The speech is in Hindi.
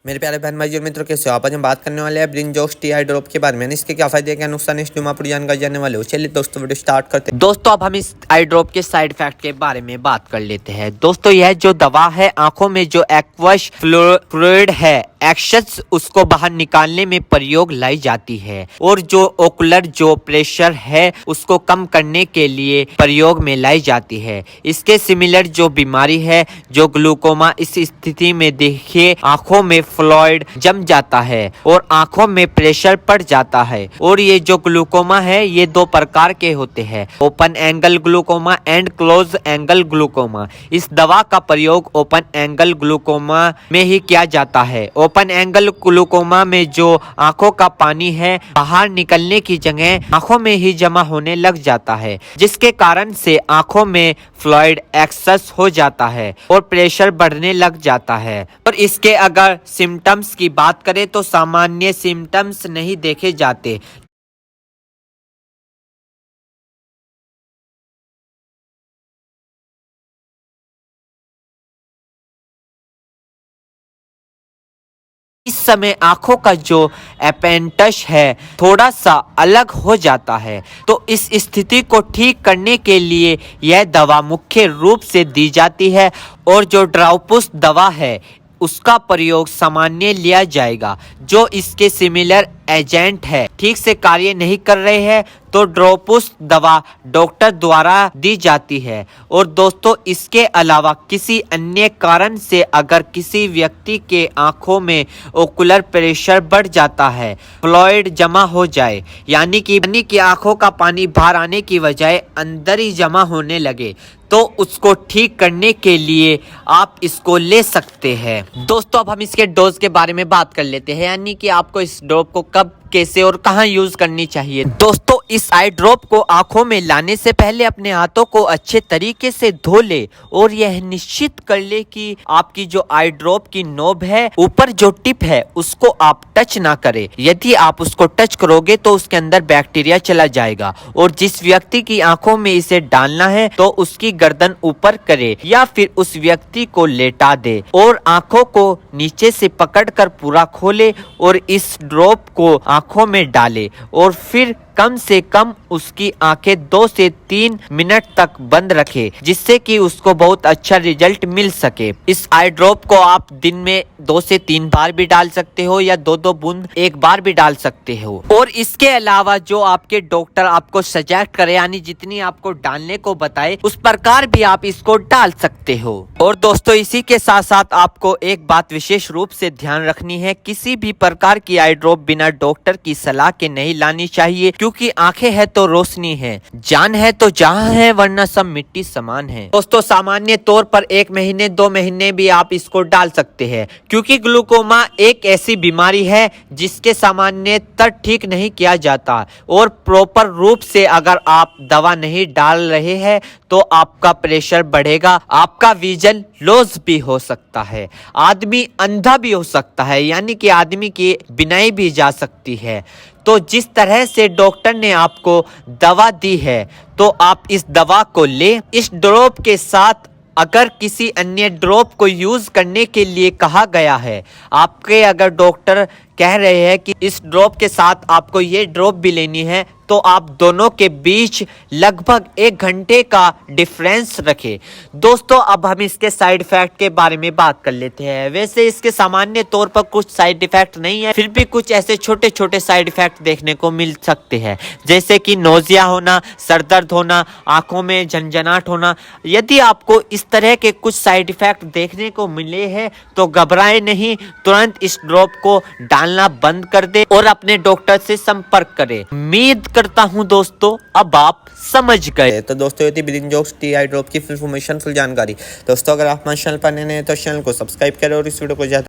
मेरे प्यारे बहन भाई और मित्रों, कैसे हो आप? आज हम बात करने वाले हैं ब्रिंजोक्स टी आई ड्रॉप के बारे में। इसके क्या फायदे क्या नुकसान इस पूरी जानकारी जानने वाले हो। चलिए दोस्तों वीडियो स्टार्ट करते हैं। दोस्तों अब हम इस आई ड्रॉप के साइड इफेक्ट के बारे में बात कर लेते हैं। दोस्तों यह जो दवा है आंखों में जो एक्वस फ्लूइड है एक्सेस उसको बाहर निकालने में प्रयोग लाई जाती है और जो ओकुलर जो प्रेशर है उसको कम करने के लिए प्रयोग में लाई जाती है। इसके सिमिलर जो बीमारी है जो ग्लूकोमा, इस स्थिति में देखिए आंखों में फ्लूइड जम जाता है और आंखों में प्रेशर पड़ जाता है। और ये जो ग्लूकोमा है ये दो प्रकार के होते हैं, open angle glaucoma and close angle glaucoma. इस दवा का प्रयोग ओपन एंगल ग्लूकोमा में ही किया जाता है। ओपन एंगल ग्लूकोमा में जो आंखों का पानी है बाहर निकलने की जगह आंखों में ही जमा होने लग जाता है, जिसके कारण से आंखों में फ्लूइड एक्सेस हो जाता है और प्रेशर बढ़ने लग जाता है। और इसके अगर सिम्टम्स की बात करें तो सामान्य सिम्टम्स नहीं देखे जाते। इस समय आंखों का जो एपेंटस है थोड़ा सा अलग हो जाता है, तो इस स्थिति को ठीक करने के लिए यह दवा मुख्य रूप से दी जाती है। और जो ड्राउपुस दवा है उसका प्रयोग सामान्य लिया जाएगा। जो इसके सिमिलर एजेंट है ठीक से कार्य नहीं कर रहे हैं तो ड्रोपुस दवा डॉक्टर द्वारा दी जाती है। और दोस्तों इसके अलावा किसी अन्य कारण से अगर किसी व्यक्ति के आंखों में ओकुलर प्रेशर बढ़ जाता है, फ्लूइड जमा हो जाए, यानी कि आंखों का पानी बाहर आने की बजाय अंदर ही जमा होने लगे, तो उसको ठीक करने के लिए आप इसको ले सकते हैं। दोस्तों अब हम इसके डोज के बारे में बात कर लेते हैं, यानी कि आपको इस ड्रॉप को कब कैसे और कहां यूज करनी चाहिए। दोस्तों इस आई ड्रॉप को आंखों में लाने से पहले अपने हाथों को अच्छे तरीके से धो ले और यह निश्चित कर ले कि आपकी जो आई ड्रॉप की नोब है ऊपर जो टिप है उसको आप टच ना करें। यदि आप उसको टच करोगे तो उसके अंदर बैक्टीरिया चला जाएगा। और जिस व्यक्ति की आंखों में इसे डालना है तो उसकी गर्दन ऊपर करे या फिर उस व्यक्ति को लेटा दे और आंखों को नीचे से पकड़कर पूरा खोले और इस ड्रॉप को आंखों में डाले और फिर कम से कम उसकी आंखें 2 से 3 मिनट तक बंद रखे, जिससे कि उसको बहुत अच्छा रिजल्ट मिल सके। इस आई ड्रॉप को आप दिन में 2 से 3 बार भी डाल सकते हो या 2-2 बूंद एक बार भी डाल सकते हो। और इसके अलावा जो आपके डॉक्टर आपको सजेस्ट करे, यानी जितनी आपको डालने को बताए उस प्रकार भी आप इसको डाल सकते हो। और दोस्तों इसी के साथ साथ आपको एक बात विशेष रूप से ध्यान रखनी है, किसी भी प्रकार की आई ड्रॉप बिना डॉक्टर की सलाह के नहीं लानी चाहिए, क्योंकि आंखें है तो रोशनी है, जान है तो जहां है, वरना सब मिट्टी समान है। दोस्तों सामान्य तौर पर 1 महीने 2 महीने भी आप इसको डाल सकते हैं, क्योंकि ग्लूकोमा एक ऐसी बीमारी है जिसके सामान्यतः ठीक नहीं किया जाता। और प्रॉपर रूप से अगर आप दवा नहीं डाल रहे हैं तो आपका प्रेशर बढ़ेगा, आपका विजन लॉस भी हो सकता है, आदमी अंधा भी हो सकता है, यानी कि आदमी की बीनाई भी जा सकती है। तो जिस तरह से डॉक्टर ने आपको दवा दी है तो आप इस दवा को ले। इस ड्रॉप के साथ अगर किसी अन्य ड्रॉप को यूज करने के लिए कहा गया है, आपके अगर डॉक्टर कह रहे हैं कि इस ड्रॉप के साथ आपको ये ड्रॉप भी लेनी है, तो आप दोनों के बीच लगभग 1 घंटे का डिफरेंस रखें। दोस्तों अब हम इसके साइड इफेक्ट के बारे में बात कर लेते हैं। वैसे इसके सामान्य तौर पर कुछ साइड इफेक्ट नहीं है, फिर भी कुछ ऐसे छोटे छोटे साइड इफेक्ट देखने को मिल सकते हैं, जैसे कि नोजिया होना, सर दर्द होना, आंखों में झंझनाहट होना। यदि आपको इस तरह के कुछ साइड इफेक्ट देखने को मिले हैं तो घबराए नहीं, तुरंत इस ड्रॉप को डालना बंद कर दे और अपने डॉक्टर से संपर्क करें। उम्मीद करता हूं दोस्तों अब आप समझ गए। तो दोस्तों ये थी ब्रिंजोक्स टी आई ड्रॉप की फुल इन्फॉर्मेशन, फुल जानकारी। दोस्तों अगर आप हमारे चैनल पर नए हैं तो चैनल को सब्सक्राइब करें और इस वीडियो को ज्यादा